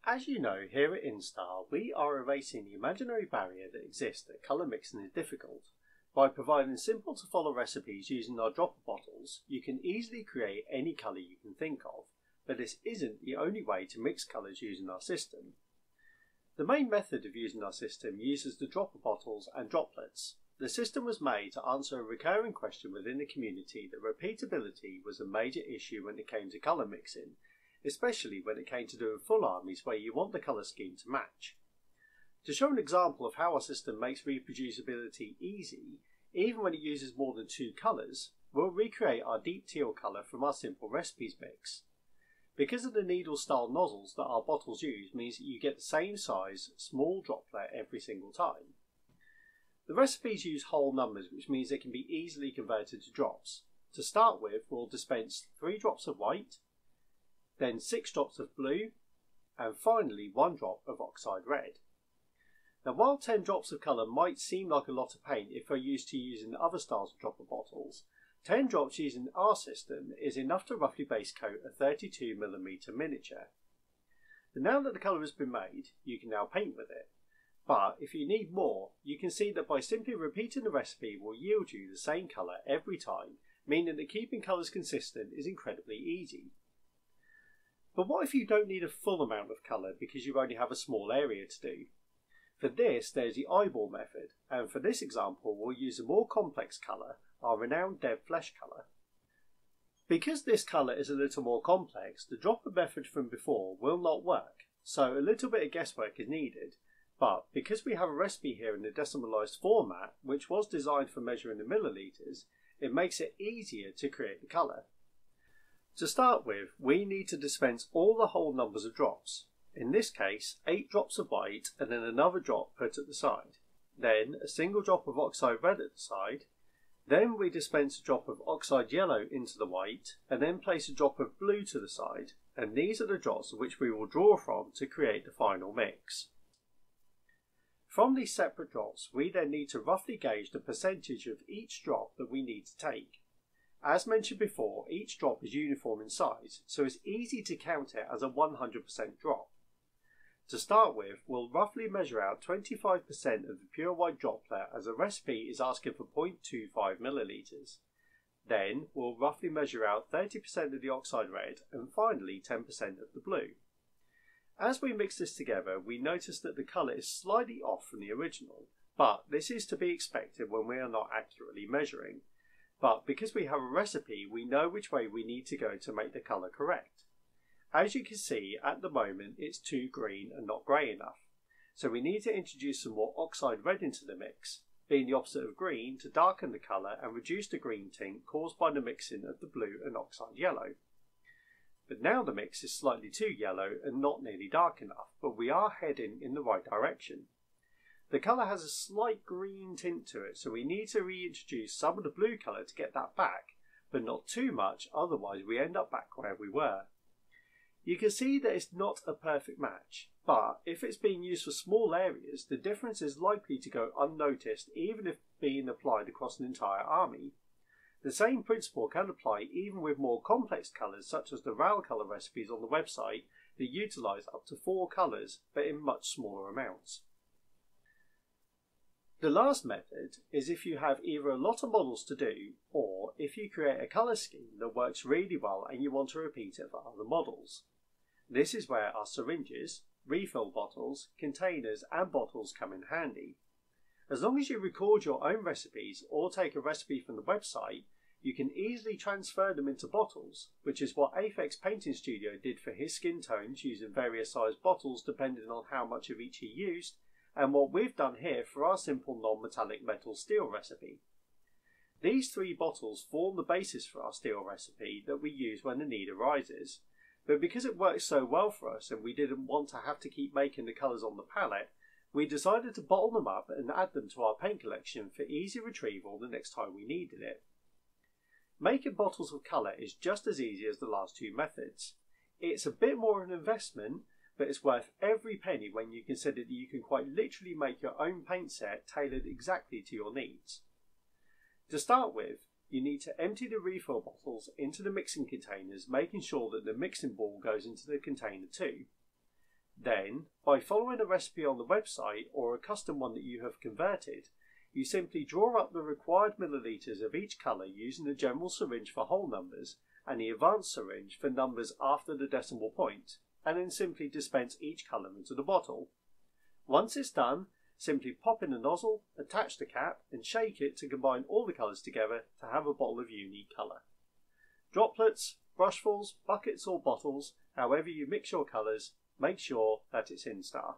As you know, here at Instar, we are erasing the imaginary barrier that exists that colour mixing is difficult. By providing simple to follow recipes using our dropper bottles, you can easily create any colour you can think of, but this isn't the only way to mix colours using our system. The main method of using our system uses the dropper bottles and droplets. The system was made to answer a recurring question within the community that repeatability was a major issue when it came to colour mixing, especially when it came to doing full armies where you want the colour scheme to match. To show an example of how our system makes reproducibility easy, even when it uses more than two colours, we'll recreate our deep teal colour from our simple recipes mix. Because of the needle style nozzles that our bottles use means that you get the same size small droplet every single time. The recipes use whole numbers, which means they can be easily converted to drops. To start with, we'll dispense 3 drops of white, then 6 drops of blue, and finally 1 drop of oxide red. Now, while 10 drops of colour might seem like a lot of paint if we're used to using other styles of dropper bottles, 10 drops using our system is enough to roughly base coat a 32mm miniature. But now that the colour has been made, you can now paint with it. But if you need more, you can see that by simply repeating the recipe will yield you the same colour every time, meaning that keeping colours consistent is incredibly easy. But what if you don't need a full amount of colour because you only have a small area to do? For this, there's the eyeball method, and for this example we'll use a more complex colour, our renowned Dev Flesh colour. Because this colour is a little more complex, the dropper method from before will not work, so a little bit of guesswork is needed. But because we have a recipe here in the decimalised format, which was designed for measuring the millilitres, it makes it easier to create the colour. To start with, we need to dispense all the whole numbers of drops. In this case, 8 drops of white and then another drop put at the side. Then a single drop of oxide red at the side. Then we dispense a drop of oxide yellow into the white and then place a drop of blue to the side. And these are the drops which we will draw from to create the final mix. From these separate drops, we then need to roughly gauge the percentage of each drop that we need to take. As mentioned before, each drop is uniform in size, so it's easy to count it as a 100% drop. To start with, we'll roughly measure out 25% of the pure white droplet as the recipe is asking for 0.25 millilitres. Then we'll roughly measure out 30% of the oxide red and finally 10% of the blue. As we mix this together, we notice that the colour is slightly off from the original, but this is to be expected when we are not accurately measuring. But because we have a recipe, we know which way we need to go to make the colour correct. As you can see, at the moment it's too green and not grey enough. So we need to introduce some more oxide red into the mix, being the opposite of green, to darken the colour and reduce the green tint caused by the mixing of the blue and oxide yellow. But now the mix is slightly too yellow and not nearly dark enough, but we are heading in the right direction. The colour has a slight green tint to it, so we need to reintroduce some of the blue colour to get that back, but not too much, otherwise we end up back where we were. You can see that it's not a perfect match, but if it's being used for small areas, the difference is likely to go unnoticed even if being applied across an entire army. The same principle can apply even with more complex colours such as the RAL colour recipes on the website that utilise up to 4 colours but in much smaller amounts. The last method is if you have either a lot of models to do or if you create a colour scheme that works really well and you want to repeat it for other models. This is where our syringes, refill bottles, containers and bottles come in handy. As long as you record your own recipes or take a recipe from the website, you can easily transfer them into bottles, which is what Aphex Painting Studio did for his skin tones using various sized bottles depending on how much of each he used, and what we've done here for our simple non-metallic metal steel recipe. These 3 bottles form the basis for our steel recipe that we use when the need arises, but because it works so well for us and we didn't want to have to keep making the colours on the palette, we decided to bottle them up and add them to our paint collection for easy retrieval the next time we needed it. Making bottles of colour is just as easy as the last 2 methods. It's a bit more of an investment, but it's worth every penny when you consider that you can quite literally make your own paint set tailored exactly to your needs. To start with, you need to empty the refill bottles into the mixing containers, making sure that the mixing ball goes into the container too. Then, by following a recipe on the website or a custom one that you have converted, you simply draw up the required millilitres of each colour using the general syringe for whole numbers and the advanced syringe for numbers after the decimal point, and then simply dispense each colour into the bottle. Once it's done, simply pop in the nozzle, attach the cap and shake it to combine all the colours together to have a bottle of unique colour. Droplets, brushfuls, buckets or bottles, however you mix your colours, make sure that it's Instar.